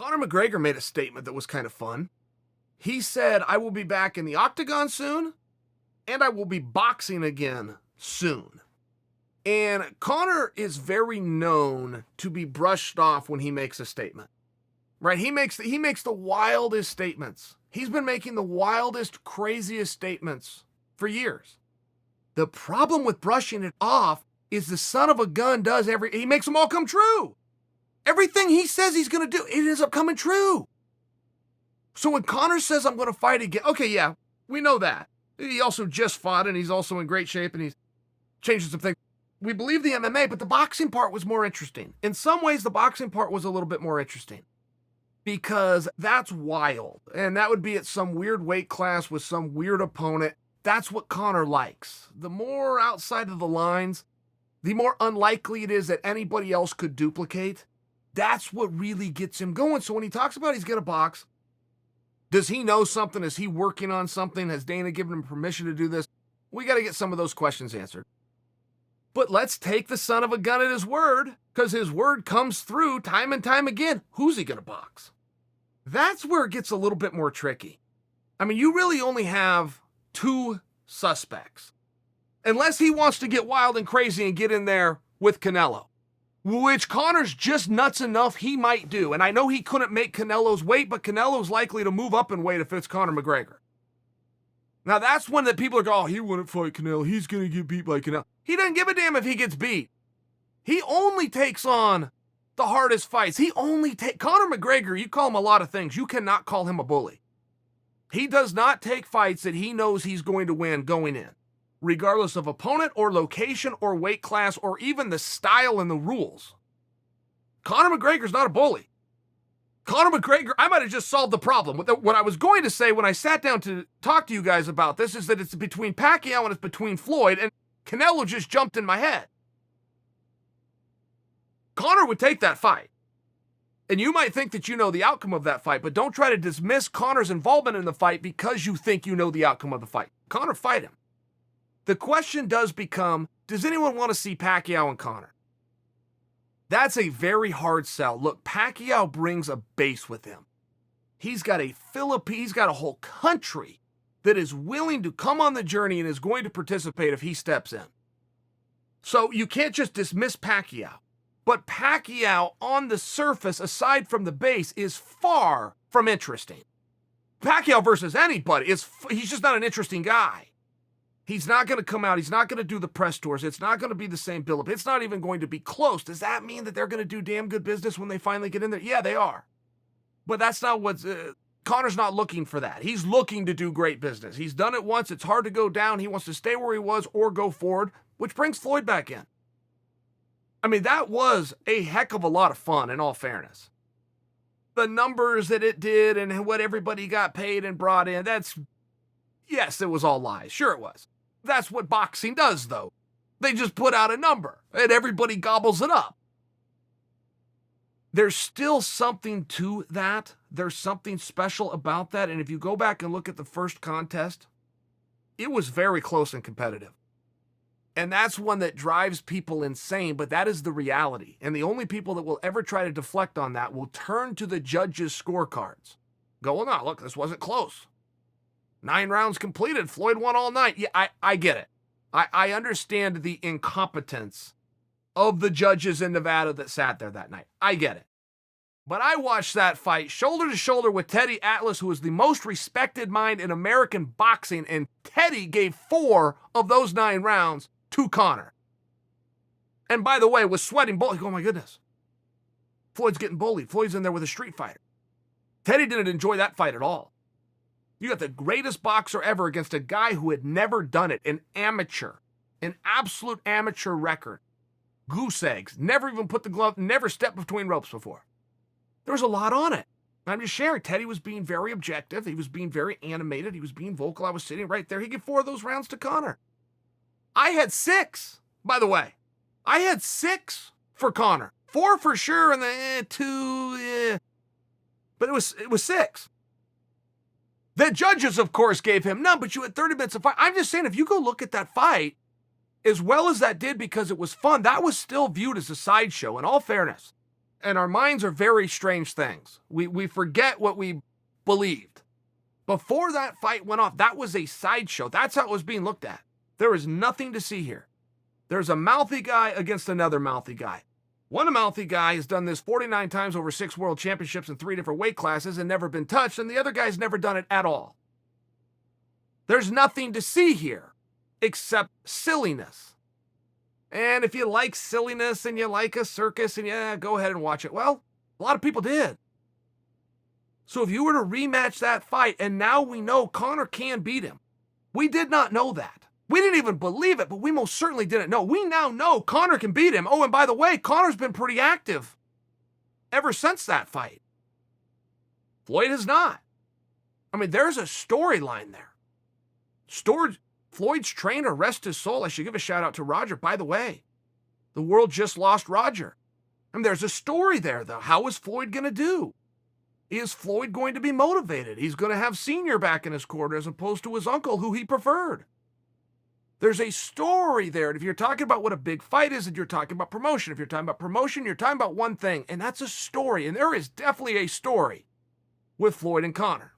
Conor McGregor made a statement that was kind of fun. He said, I will be back in the octagon soon, and I will be boxing again soon. And Conor is very known to be brushed off when he makes a statement. Right? He makes the wildest statements. He's been making the wildest, craziest statements for years. The problem with brushing it off is the son of a gun he makes them all come true. Everything he says he's going to do, it ends up coming true. So when Conor says, I'm going to fight again, okay, yeah, we know that. He also just fought, and he's also in great shape, and he's changing some things. We believe the MMA, but the boxing part was more interesting. In some ways, the boxing part was a little bit more interesting because that's wild, and that would be at some weird weight class with some weird opponent. That's what Conor likes. The more outside of the lines, the more unlikely it is that anybody else could duplicate. That's what really gets him going. So when he talks about he's going to box, does he know something? Is he working on something? Has Dana given him permission to do this? We got to get some of those questions answered. But let's take the son of a gun at his word, because his word comes through time and time again. Who's he going to box? That's where it gets a little bit more tricky. I mean, you really only have two suspects. Unless he wants to get wild and crazy and get in there with Canelo, which Conor's just nuts enough he might do. And I know he couldn't make Canelo's weight, but Canelo's likely to move up in weight if it's Conor McGregor. Now that's when the people are going, oh, he wouldn't fight Canelo. He's going to get beat by Canelo. He doesn't give a damn if he gets beat. He only takes on the hardest fights. Conor McGregor, you call him a lot of things. You cannot call him a bully. He does not take fights that he knows he's going to win going in, regardless of opponent or location or weight class or even the style and the rules. Conor McGregor's not a bully. Conor McGregor, I might have just solved the problem. What I was going to say when I sat down to talk to you guys about this is that it's between Pacquiao and it's between Floyd, and Canelo just jumped in my head. Conor would take that fight. And you might think that you know the outcome of that fight, but don't try to dismiss Conor's involvement in the fight because you think you know the outcome of the fight. Conor, fight him. The question does become, does anyone want to see Pacquiao and Conor? That's a very hard sell. Look, Pacquiao brings a base with him. He's got a whole country that is willing to come on the journey and is going to participate if he steps in. So you can't just dismiss Pacquiao. But Pacquiao, on the surface, aside from the base, is far from interesting. Pacquiao versus anybody, he's just not an interesting guy. He's not going to come out. He's not going to do the press tours. It's not going to be the same build-up. It's not even going to be close. Does that mean that they're going to do damn good business when they finally get in there? Yeah, they are. But that's not what's... Conor's not looking for that. He's looking to do great business. He's done it once. It's hard to go down. He wants to stay where he was or go forward, which brings Floyd back in. I mean, that was a heck of a lot of fun, in all fairness. The numbers that it did and what everybody got paid and brought in, yes, it was all lies. Sure it was. That's what boxing does, though. They just put out a number, and everybody gobbles it up. There's still something to that. There's something special about that, and if you go back and look at the first contest, it was very close and competitive. And that's one that drives people insane, but that is the reality. And the only people that will ever try to deflect on that will turn to the judges' scorecards. Go, well, no, look, this wasn't close. 9 rounds completed. Floyd won all night. Yeah, I get it. I understand the incompetence of the judges in Nevada that sat there that night. I get it. But I watched that fight shoulder to shoulder with Teddy Atlas, who is the most respected mind in American boxing, and Teddy gave 4 of those 9 rounds to Conor. And by the way, was sweating bullied. Oh my goodness. Floyd's getting bullied. Floyd's in there with a street fighter. Teddy didn't enjoy that fight at all. You got the greatest boxer ever against a guy who had never done it, an amateur, an absolute amateur record. Goose eggs, never even put the glove, never stepped between ropes before. There was a lot on it. I'm just sharing. Teddy was being very objective. He was being very animated. He was being vocal. I was sitting right there. He gave 4 of those rounds to Conor. I had 6, by the way. I had 6 for Conor. 4 for sure, and then 2, but it was 6. The judges, of course, gave him none, but you had 30 minutes of fight. I'm just saying, if you go look at that fight, as well as that did because it was fun, that was still viewed as a sideshow, in all fairness. And our minds are very strange things. We forget what we believed. Before that fight went off, that was a sideshow. That's how it was being looked at. There is nothing to see here. There's a mouthy guy against another mouthy guy. One mouthy guy has done this 49 times over 6 world championships in 3 different weight classes and never been touched, and the other guy's never done it at all. There's nothing to see here except silliness. And if you like silliness and you like a circus, and yeah, go ahead and watch it. Well, a lot of people did. So if you were to rematch that fight, and now we know Conor can beat him. We did not know that. We didn't even believe it, but we most certainly didn't know. We now know Conor can beat him. Oh, and by the way, Conor's been pretty active ever since that fight. Floyd has not. I mean, there's a storyline there. Floyd's trainer, rest his soul. I should give a shout out to Roger. By the way, the world just lost Roger. I mean, there's a story there, though. How is Floyd going to do? Is Floyd going to be motivated? He's going to have Senior back in his corner as opposed to his uncle, who he preferred. There's a story there. And if you're talking about what a big fight is, and you're talking about promotion, if you're talking about promotion, you're talking about one thing, and that's a story. And there is definitely a story with Floyd and Conor.